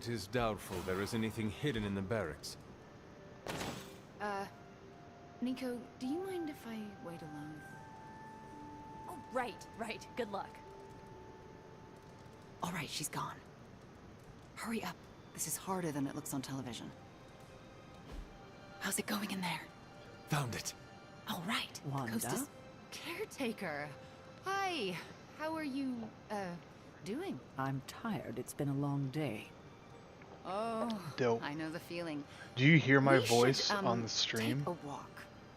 It is doubtful there is anything hidden in the barracks. Nico, do you mind if I wait alone? Oh, right. Good luck. All right, she's gone. Hurry up. This is harder than it looks on television. How's it going in there? Found it. All right. Wanda? Coast is caretaker. Hi. How are you, doing? I'm tired. It's been a long day. Oh, Dope. I know the feeling. Do you hear my We voice should, on the stream take a walk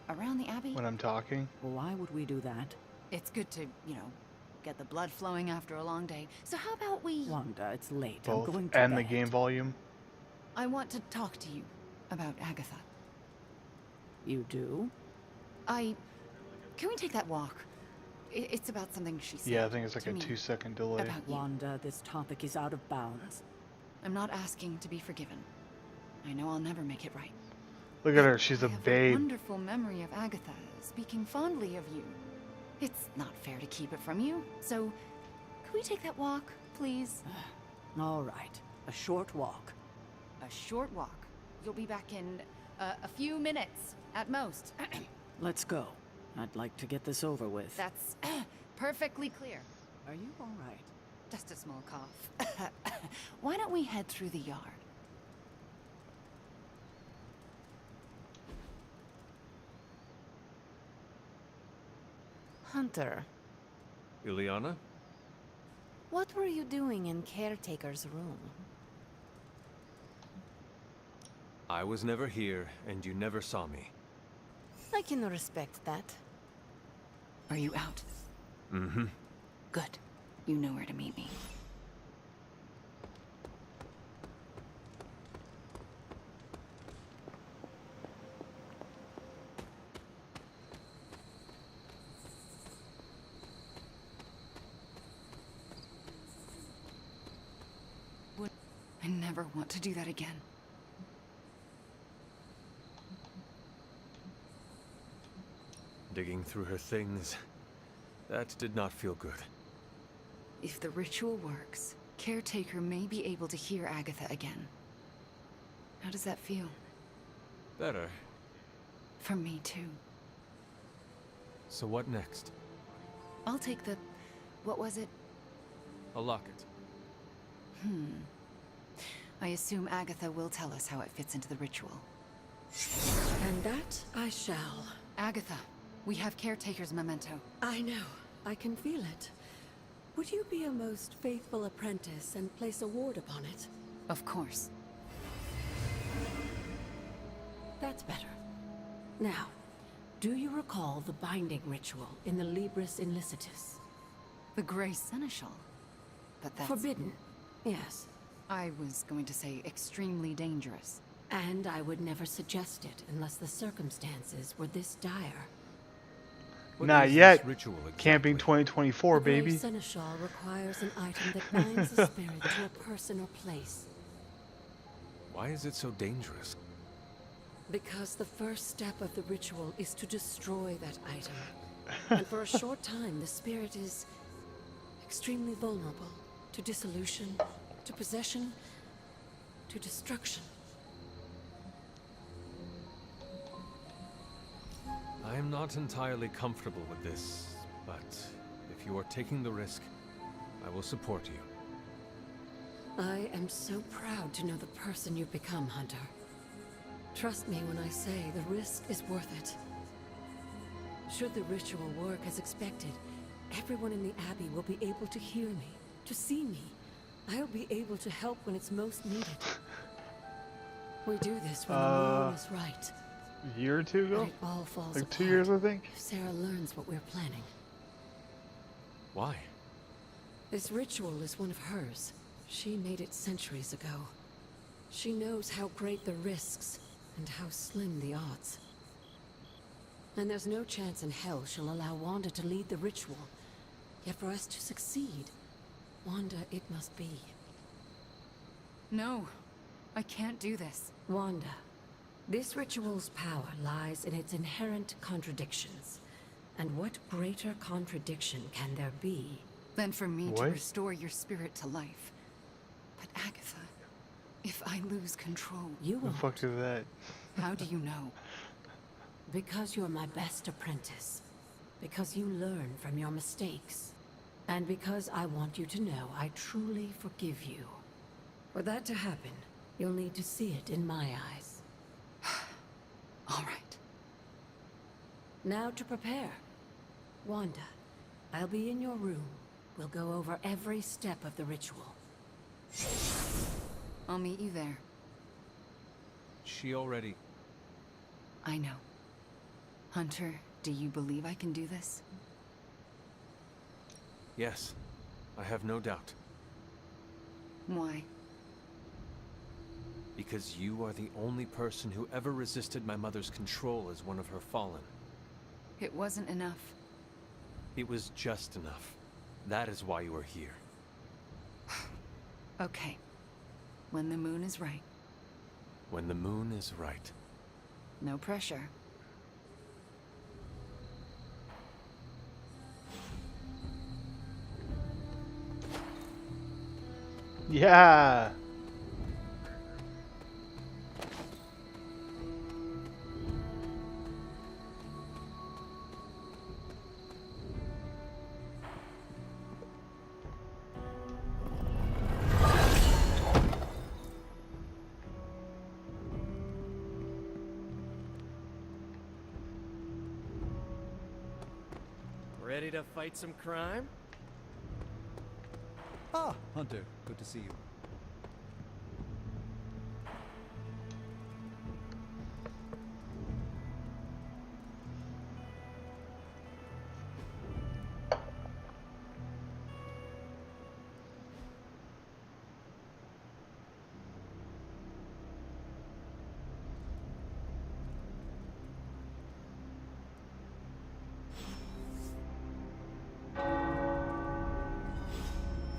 around the Abbey. when I'm talking? Why would we do that? It's good to, get the blood flowing after a long day. So how about we... Wanda, it's late. Both. I'm going to And bed. the game volume. I want to talk to you about Agatha. You do? Can we take that walk? It's about something she said. Yeah, I think it's like to a me 2-second delay. about you. Wanda, this topic is out of bounds. I'm not asking to be forgiven. I know I'll never make it right. Look at her, she's I a have babe. wonderful memory of Agatha speaking fondly of you. It's not fair to keep it from you. So, could we take that walk, please? All right. A short walk. A short walk. You'll be back in a few minutes at most. Let's go. I'd like to get this over with. That's perfectly clear. Are you all right? Just a small cough. Why don't we head through the yard? Hunter, Ileana? what were you doing in Caretaker's room? I was never here, and you never saw me. I can respect that. Are you out? Mm-hmm. Good. You know where to meet me. I never want to do that again. Digging through her things. That did not feel good. If the ritual works, Caretaker may be able to hear Agatha again. How does that feel? Better. For me, too. So what next? I'll take the... what was it? A locket. I assume Agatha will tell us how it fits into the ritual. And that I shall. Agatha, we have Caretaker's memento. I know. I can feel it. Would you be a most faithful apprentice and place a ward upon it? Of course. That's better. Now, do you recall the binding ritual in the Libris Inlicitus? The Grey Seneschal. But that's... Forbidden, yes. I was going to say extremely dangerous. And I would never suggest it unless the circumstances were this dire. What Not is yet. this ritual exactly? Camping 2024, The Grey baby. Seneschal requires an item that binds a spirit to a person or place. Why is it so dangerous? Because the first step of the ritual is to destroy that item. And for a short time, the spirit is extremely vulnerable to dissolution, to possession, to destruction. I am not entirely comfortable with this, but if you are taking the risk, I will support you. I am so proud to know the person you've become, Hunter. Trust me when I say the risk is worth it. Should the ritual work as expected, everyone in the Abbey will be able to hear me, to see me. I'll be able to help when it's most needed. We do this when the moment is right. A year or two But ago? it all falls Like apart 2 years, I think. if Sarah learns what we're planning. Why? This ritual is one of hers. She made it centuries ago. She knows how great the risks and how slim the odds. And there's no chance in hell she'll allow Wanda to lead the ritual. Yet for us to succeed, Wanda it must be. No, I can't do this. Wanda, this ritual's power lies in its inherent contradictions. And what greater contradiction can there be? Than for me to What? restore your spirit to life. But Agatha, If I lose control, You The won't. fuck is that? how do you know? Because you're my best apprentice. Because you learn from your mistakes. And because I want you to know I truly forgive you. For that to happen, you'll need to see it in my eyes. All right. Now to prepare. Wanda, I'll be in your room. We'll go over every step of the ritual. I'll meet you there. She already... I know. Hunter, do you believe I can do this? Yes, I have no doubt. Why? Because you are the only person who ever resisted my mother's control as one of her fallen. It wasn't enough. It was just enough. That is why you are here. Okay. When the moon is right. When the moon is right. No pressure. Yeah. Ready to fight some crime? Ah, Hunter, good to see you.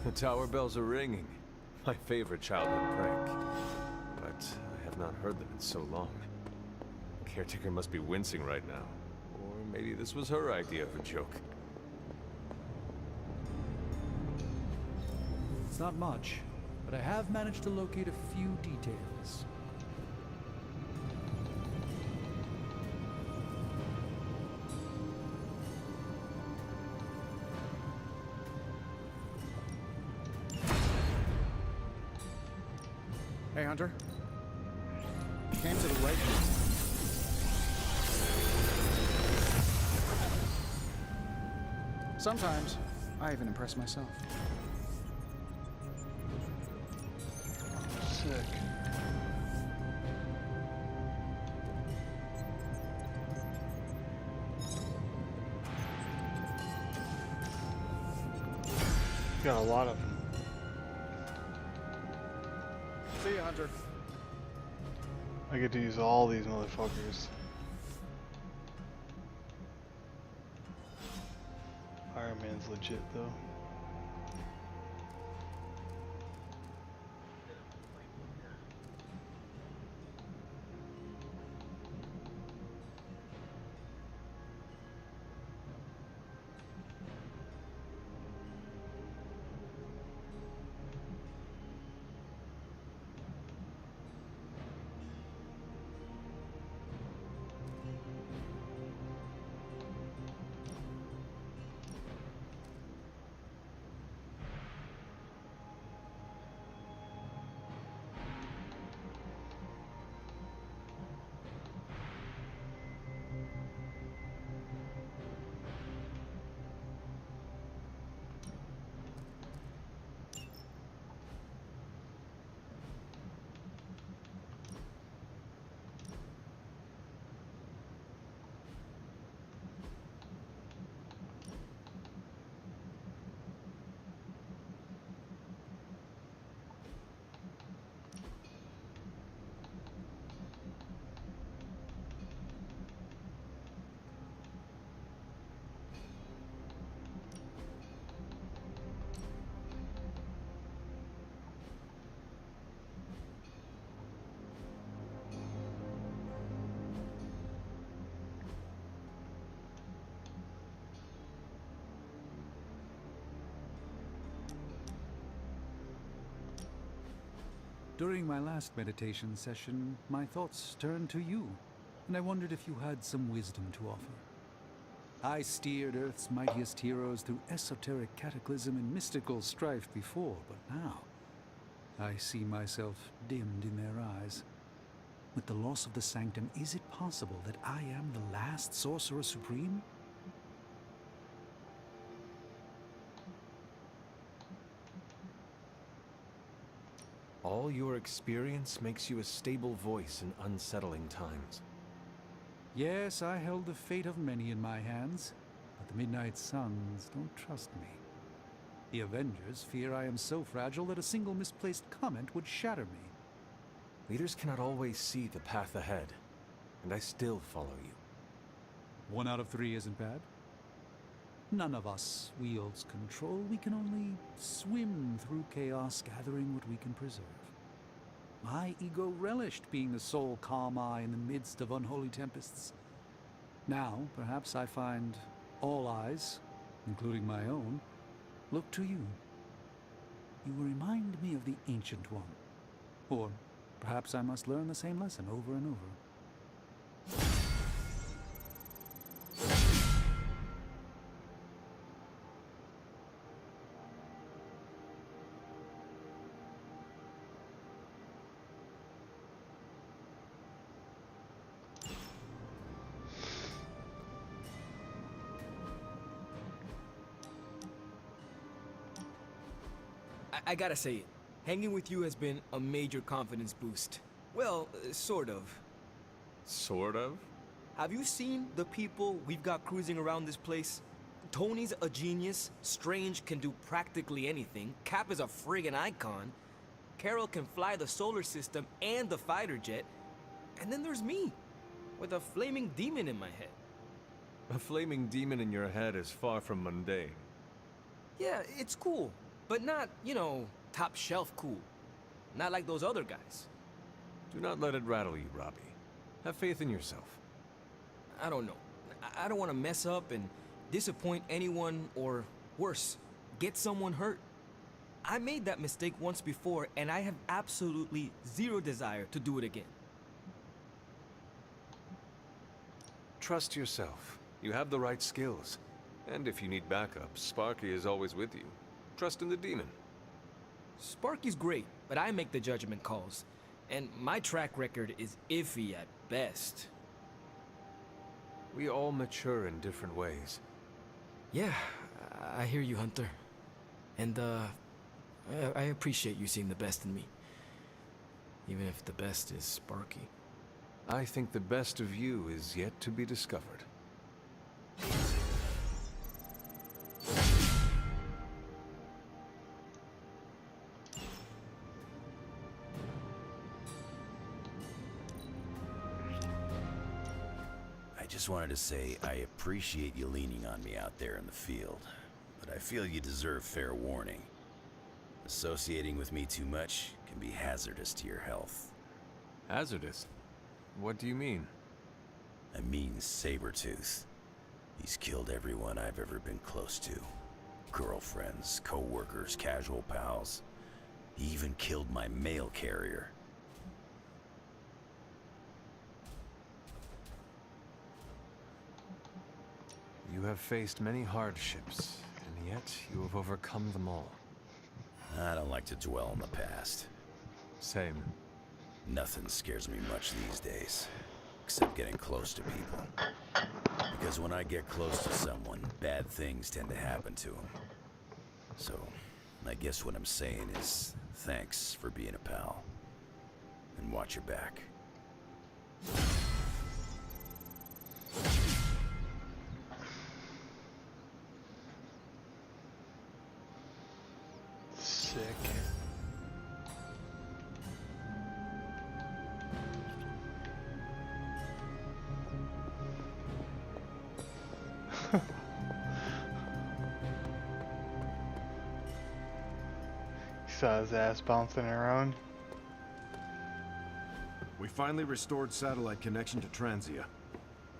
The tower bells are ringing. My favorite childhood prank. But I have not heard them in so long. Caretaker must be wincing right now. Or maybe this was her idea of a joke. It's not much, but I have managed to locate a few details. Hey, Hunter. Came to the right. Sometimes, I even impress myself. Sick. Got a lot of them. See ya, Hunter. I get to use all these motherfuckers. Iron Man's legit though. During my last meditation session, my thoughts turned to you, and I wondered if you had some wisdom to offer. I steered Earth's mightiest heroes through esoteric cataclysm and mystical strife before, but now I see myself dimmed in their eyes. With the loss of the Sanctum, is it possible that I am the last Sorcerer Supreme? All your experience makes you a stable voice in unsettling times. Yes, I held the fate of many in my hands, but the Midnight Suns don't trust me. The Avengers fear I am so fragile that a single misplaced comment would shatter me. Leaders cannot always see the path ahead, and I still follow you. 1 out of 3 isn't bad. None of us wields control. We can only swim through chaos, gathering what we can preserve. My ego relished being the sole calm eye in the midst of unholy tempests. Now, perhaps I find all eyes, including my own, look to you. You remind me of the Ancient One. Or perhaps I must learn the same lesson over and over. I gotta say it. Hanging with you has been a major confidence boost. Well, sort of. Sort of? Have you seen the people we've got cruising around this place? Tony's a genius, Strange can do practically anything, Cap is a friggin' icon, Carol can fly the solar system and the fighter jet, and then there's me, with a flaming demon in my head. A flaming demon in your head is far from mundane. Yeah, it's cool, but not, you know, top shelf cool. Not like those other guys. Do not let it rattle you, Robbie. Have faith in yourself. I don't know. I don't want to mess up and disappoint anyone, or worse, get someone hurt. I made that mistake once before, and I have absolutely zero desire to do it again. Trust yourself. You have the right skills. And if you need backup, Sparky is always with you. Trust in the demon. Sparky's great, but I make the judgment calls. And my track record is iffy at best. We all mature in different ways. Yeah, I hear you, Hunter. And, I appreciate you seeing the best in me. Even if the best is Sparky. I think the best of you is yet to be discovered. I just wanted to say I appreciate you leaning on me out there in the field, but I feel you deserve fair warning. Associating with me too much can be hazardous to your health. Hazardous? What do you mean? I mean Sabretooth. He's killed everyone I've ever been close to. Girlfriends, co-workers, casual pals. He even killed my mail carrier. You have faced many hardships, and yet you have overcome them all. I don't like to dwell on the past. Same. Nothing scares me much these days, except getting close to people. Because when I get close to someone, bad things tend to happen to them. So, I guess what I'm saying is, thanks for being a pal. And watch your back. Sick. Saw his ass bouncing around. We finally restored satellite connection to Transia.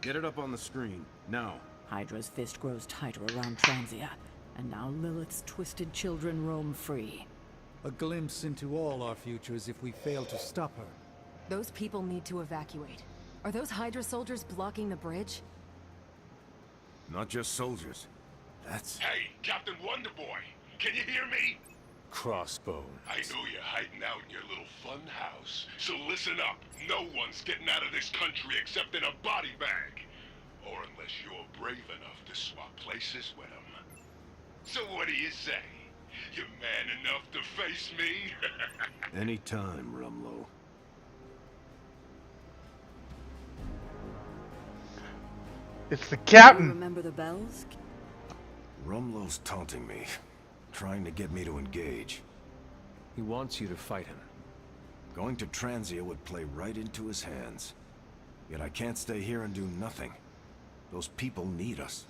Get it up on the screen, now. Hydra's fist grows tighter around Transia, and now Lilith's twisted children roam free. A glimpse into all our futures if we fail to stop her. Those people need to evacuate. Are those Hydra soldiers blocking the bridge? Not just soldiers. That's... Hey, Captain Wonderboy, can you hear me? Crossbones. I know you're hiding out in your little fun house, so listen up. No one's getting out of this country except in a body bag. Or unless you're brave enough to swap places with them. So what do you say? You man enough to face me? Anytime, Rumlow. It's the You captain. remember the bells? Rumlow's taunting me, trying to get me to engage. He wants you to fight him. Going to Transia would play right into his hands. Yet I can't stay here and do nothing. Those people need us.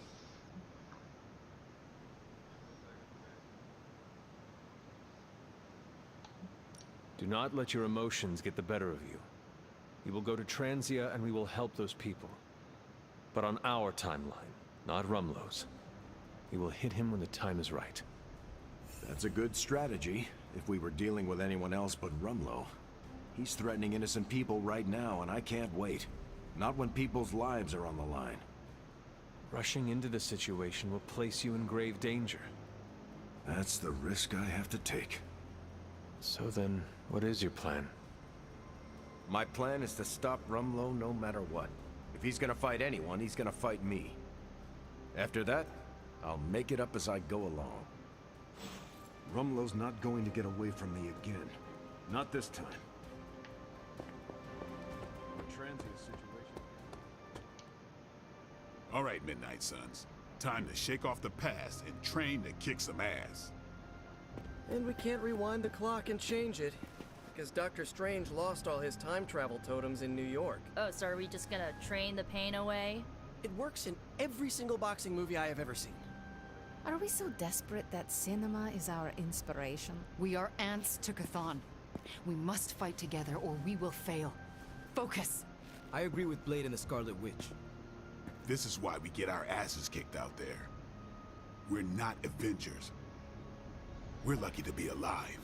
Do not let your emotions get the better of you. You will go to Transia and we will help those people. But on our timeline, not Rumlow's. We will hit him when the time is right. That's a good strategy, if we were dealing with anyone else but Rumlow. He's threatening innocent people right now, and I can't wait. Not when people's lives are on the line. Rushing into the situation will place you in grave danger. That's the risk I have to take. So then, what is your plan? My plan is to stop Rumlow no matter what. If he's gonna fight anyone, he's gonna fight me. After that, I'll make it up as I go along. Rumlow's not going to get away from me again. Not this time. All right, Midnight Suns. Time to shake off the past and train to kick some ass. And we can't rewind the clock and change it, because Dr. Strange lost all his time travel totems in New York. Oh, so are we just gonna train the pain away? It works in every single boxing movie I have ever seen. Are we so desperate that cinema is our inspiration? We are ants to Chthon. We must fight together or we will fail. Focus! I agree with Blade and the Scarlet Witch. This is why we get our asses kicked out there. We're not Avengers. We're lucky to be alive.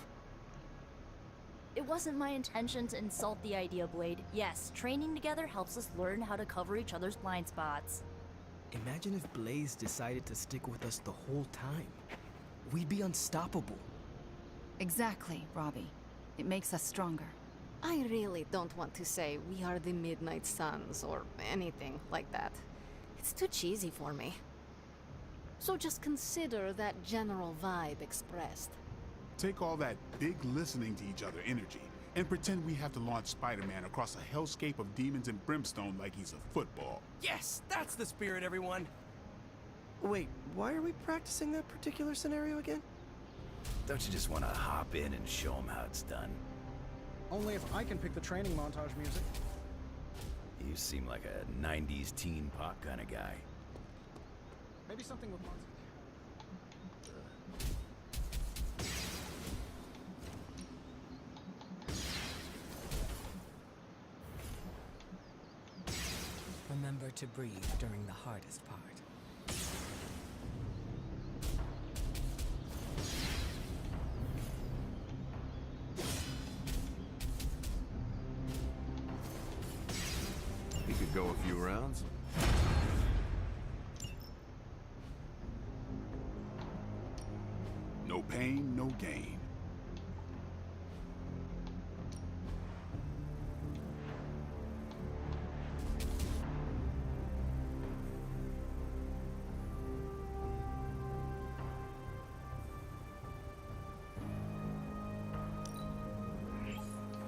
It wasn't my intention to insult the idea, Blade. Yes, training together helps us learn how to cover each other's blind spots. Imagine if Blaze decided to stick with us the whole time. We'd be unstoppable. Exactly, Robbie. It makes us stronger. I really don't want to say we are the Midnight Suns or anything like that. It's too cheesy for me. So just consider that general vibe expressed. Take all that big listening to each other energy and pretend we have to launch Spider-Man across a hellscape of demons and brimstone like he's a football. Yes, that's the spirit, everyone. Wait, why are we practicing that particular scenario again? Don't you just want to hop in and show them how it's done? Only if I can pick the training montage music. You seem like a 90s teen pop kind of guy. Maybe something with monsters. Remember to breathe during the hardest part. He could go a few rounds. No pain, no gain.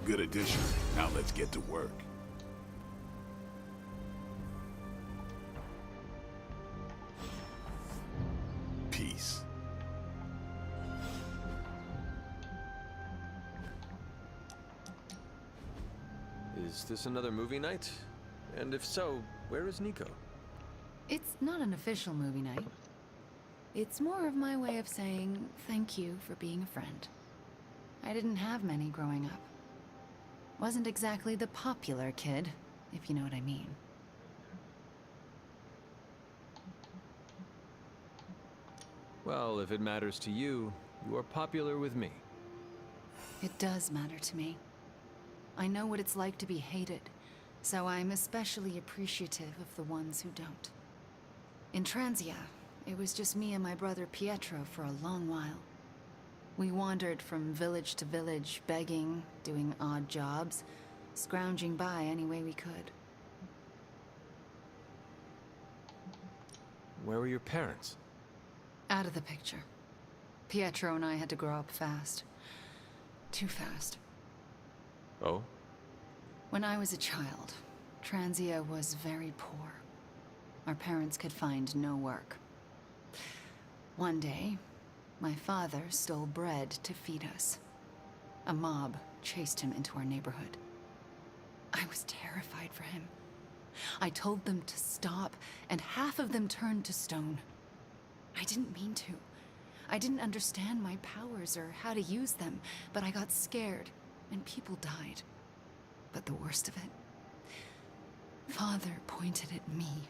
Good addition. Now let's get to work. Peace. Is this another movie night? And if so, where is Nico? It's not an official movie night. It's more of my way of saying thank you for being a friend. I didn't have many growing up. Wasn't exactly the popular kid, if you know what I mean. Well, if it matters to you, you are popular with me. It does matter to me. I know what it's like to be hated, so I'm especially appreciative of the ones who don't. In Transia, it was just me and my brother Pietro for a long while. We wandered from village to village, begging, doing odd jobs, scrounging by any way we could. Where were your parents? Out of the picture. Pietro and I had to grow up fast. Too fast. Oh? When I was a child, Transia was very poor. Our parents could find no work. One day, my father stole bread to feed us. A mob chased him into our neighborhood. I was terrified for him. I told them to stop, and half of them turned to stone. I didn't mean to. I didn't understand my powers or how to use them, but I got scared, and people died. But the worst of it, Father pointed at me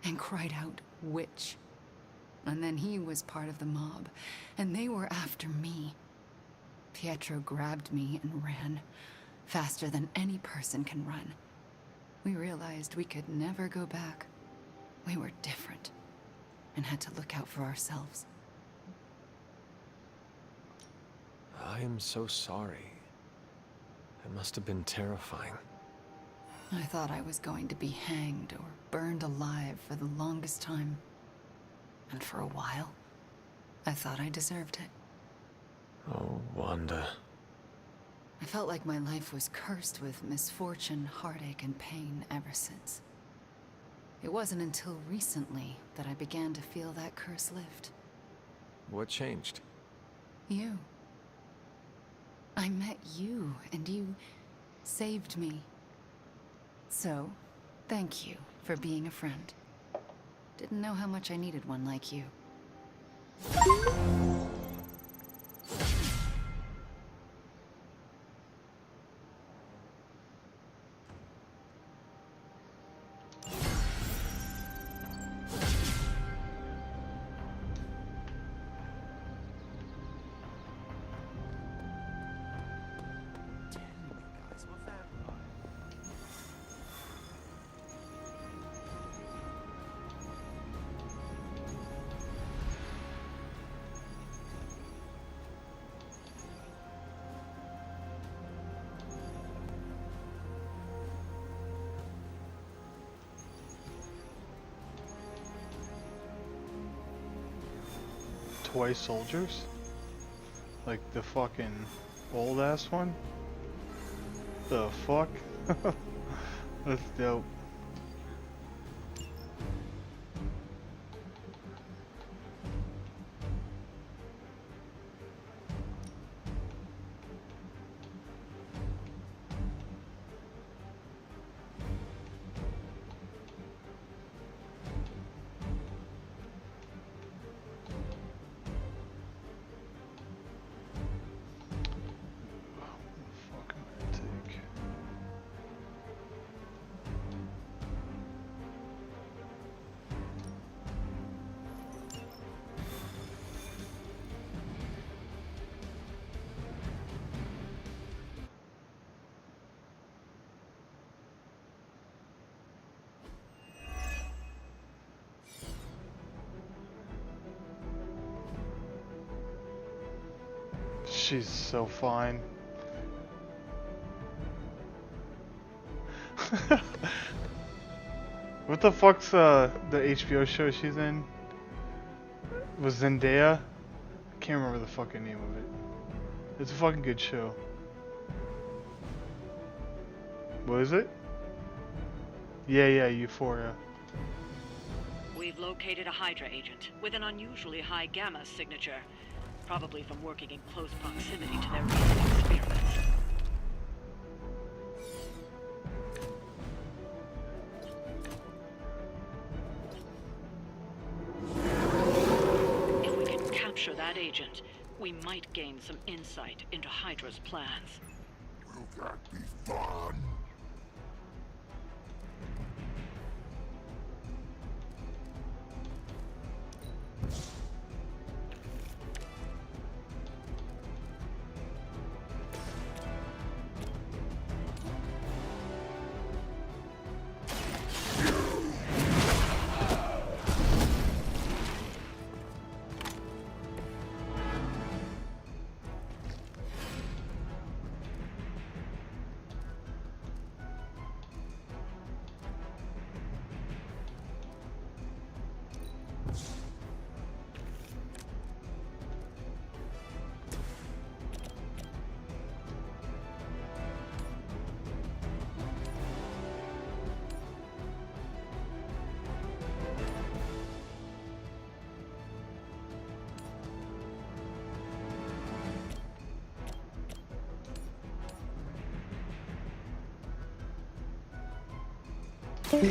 and cried out, "Witch." And then he was part of the mob, and they were after me. Pietro grabbed me and ran, faster than any person can run. We realized we could never go back. We were different, and had to look out for ourselves. I am so sorry. It must have been terrifying. I thought I was going to be hanged or burned alive for the longest time. And for a while, I thought I deserved it. Oh, Wanda. I felt like my life was cursed with misfortune, heartache, and pain ever since. It wasn't until recently that I began to feel that curse lift. What changed? You. I met you, and you saved me. So, thank you for being a friend. Didn't know how much I needed one like you. Toy soldiers? Like the fucking old ass one? The fuck? That's dope. She's so fine. What the fuck's the HBO show she's in? Was Zendaya? I can't remember the fucking name of it. It's a fucking good show. What is it? Yeah, Euphoria. We've located a Hydra agent with an unusually high gamma signature. Probably from working in close proximity to their recent experiments. If we can capture that agent, we might gain some insight into Hydra's plans. Will that be fun? Well,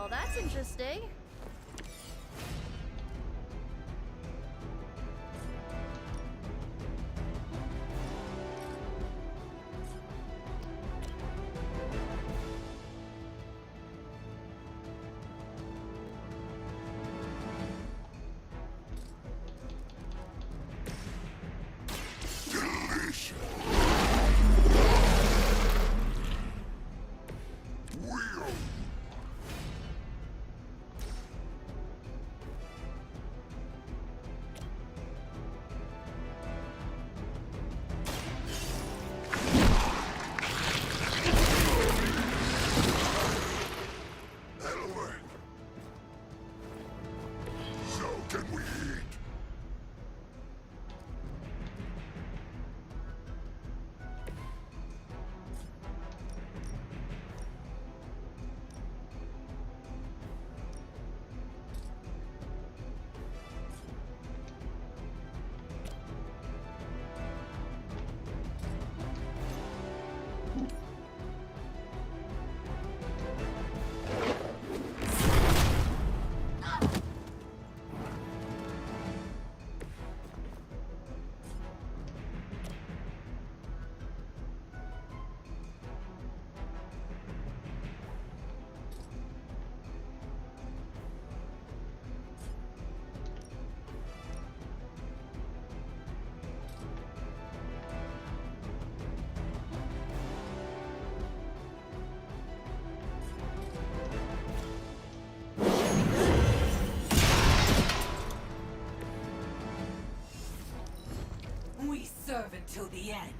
that's interesting. We serve until the end.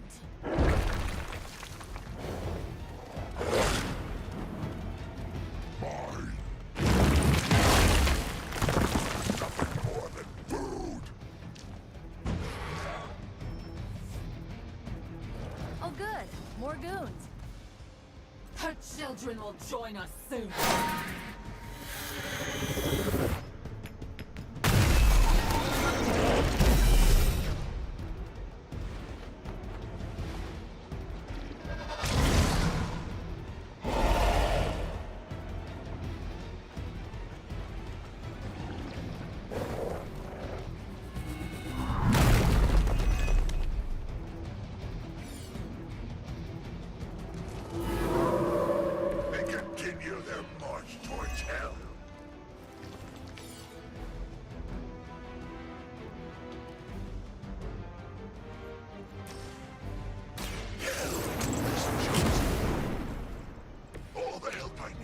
Oh, good. More goons. Her children will join us soon. They continue their march towards hell. All the help I need.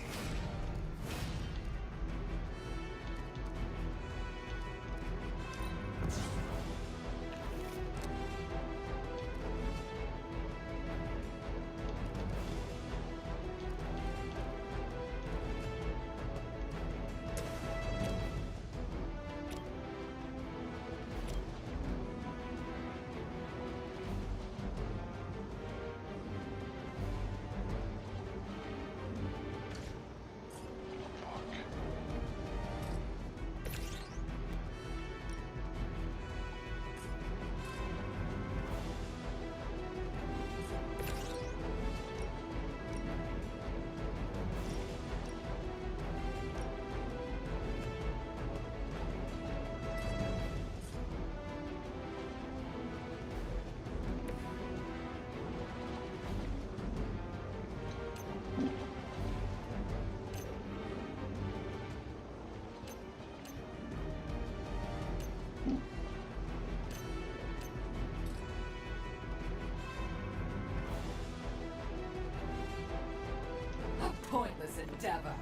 A pointless endeavor.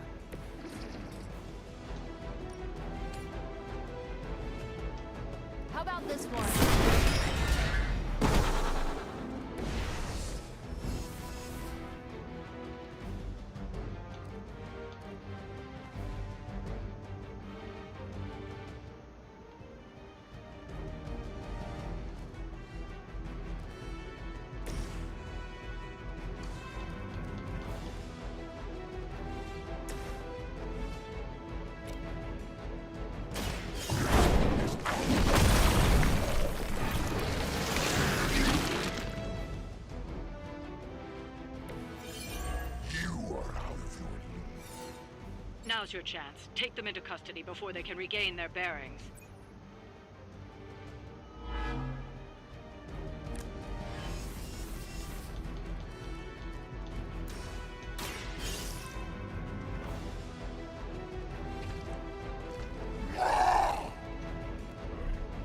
How about this one? Now's your chance. Take them into custody before they can regain their bearings.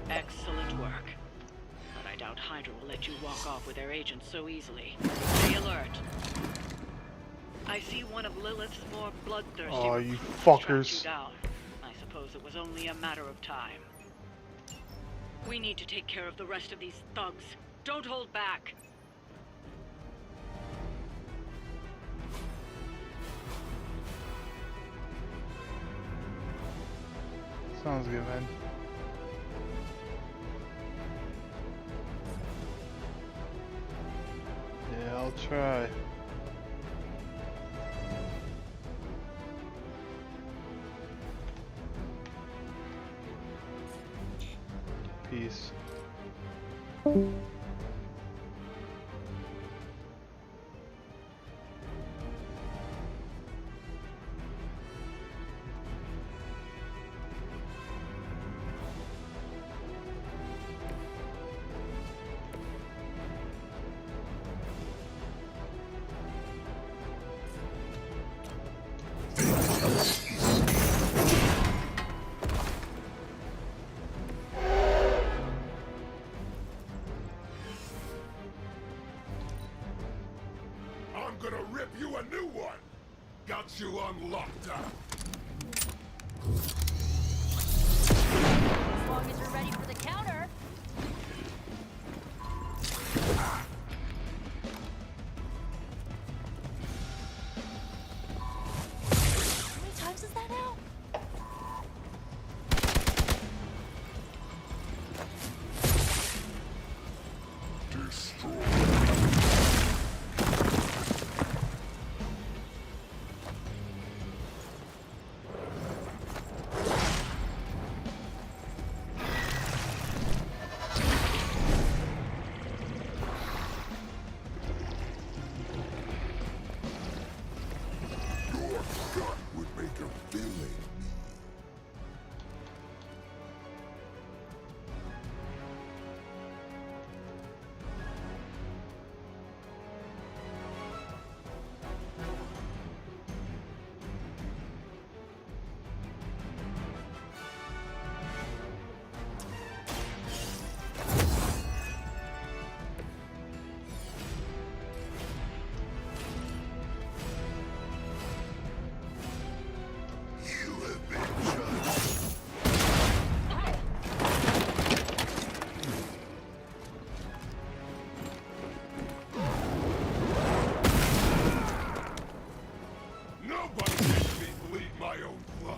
Excellent work. But I doubt Hydra will let you walk off with their agents so easily. Stay alert. I see one of Lilith's more bloodthirsty. Oh, you recruits fuckers. tracked you down. I suppose it was only a matter of time. We need to take care of the rest of these thugs. Don't hold back. Sounds good, man. Yeah, I'll try. Peace. I'm gonna rip you a new one! Got you on lockdown! As long as you're ready for the counter. How many times is that now? Your gut would make a villain. You have been judged. Nobody makes me bleed my own blood.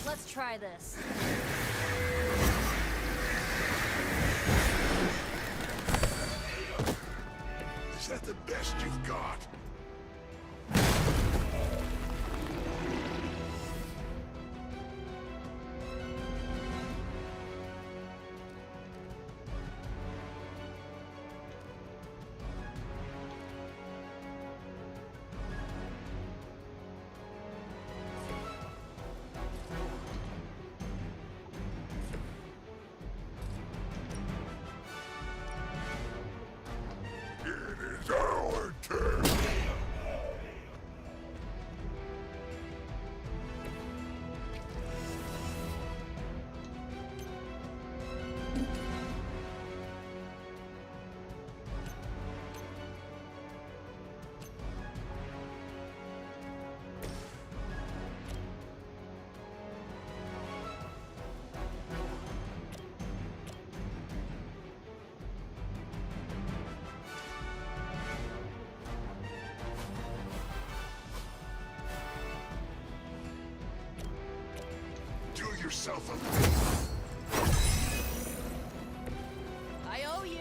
Let's try this. Is that the best you've got? yourself a favor. I owe you.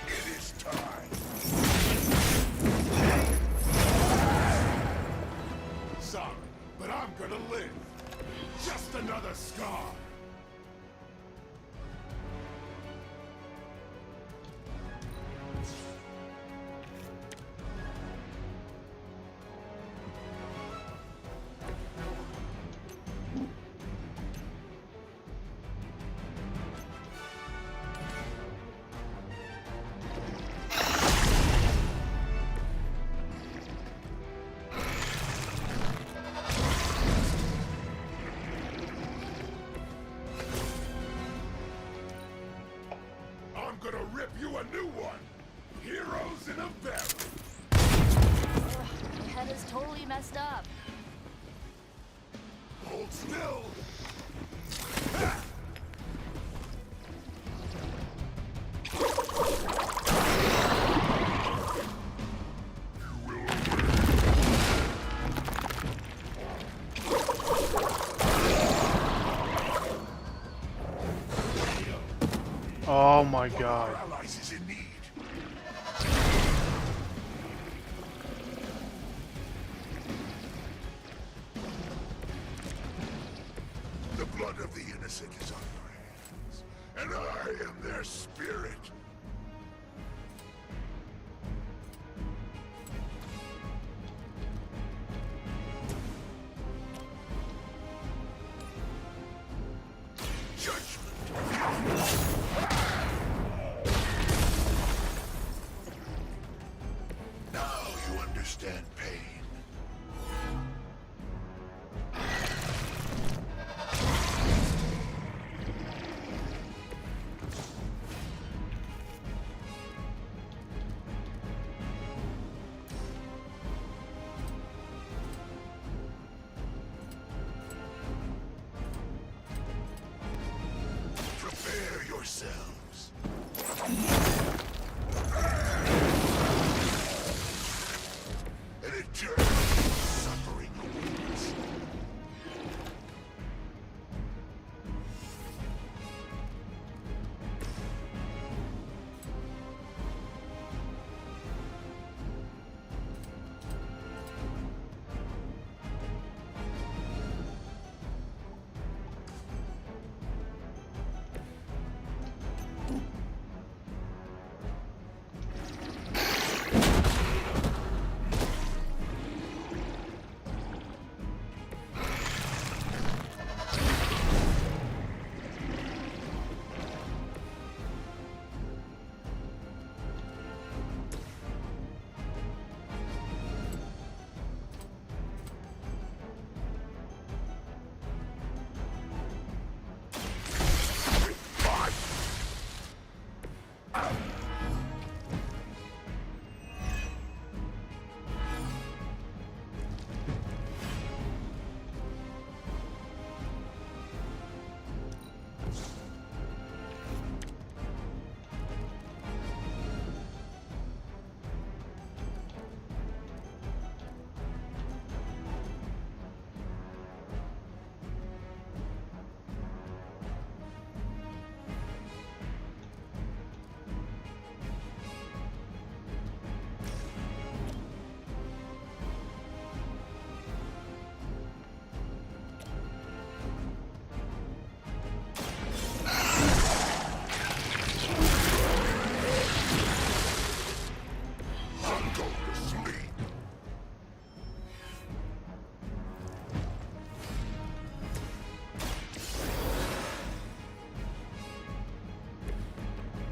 It is time. Sorry, but I'm gonna live. Just another scar. I'm gonna rip you a new one. Heroes in a barrel. Ugh, my head is totally messed up. Hold still. Oh my god. Our allies is in need. The blood of the innocent is on your hands, and I am their spirit. Now you understand pain. Prepare yourselves. An eternal suffering awaits.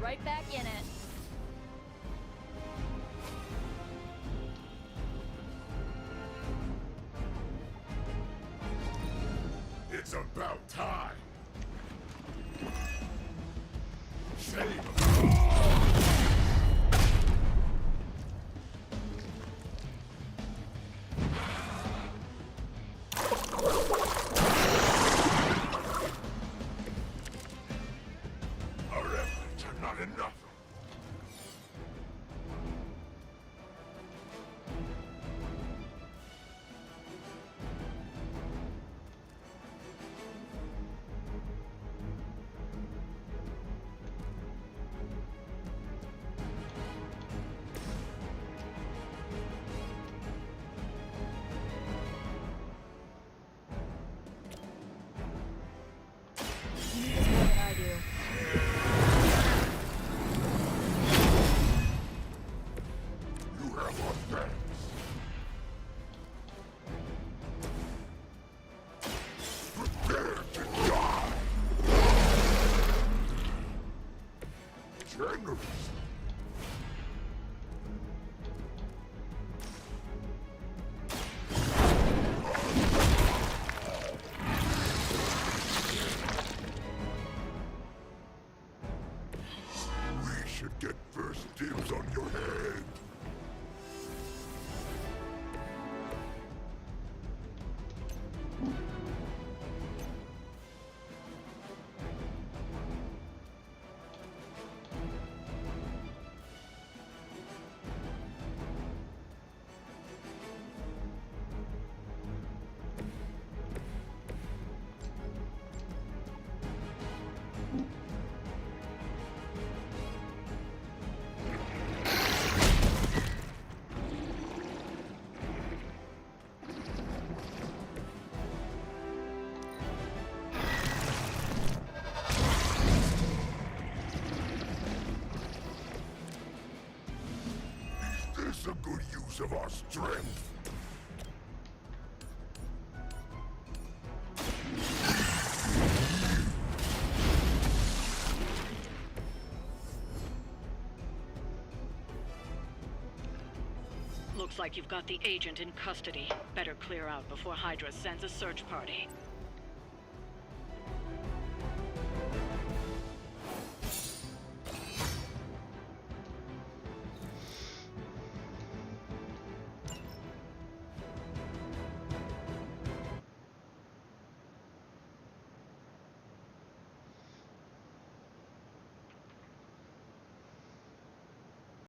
Right back in it. It's about time. Save Prepare to die! Generous! We should get first dibs on your head. Is this a good use of our strength? Looks like you've got the agent in custody. Better clear out before Hydra sends a search party.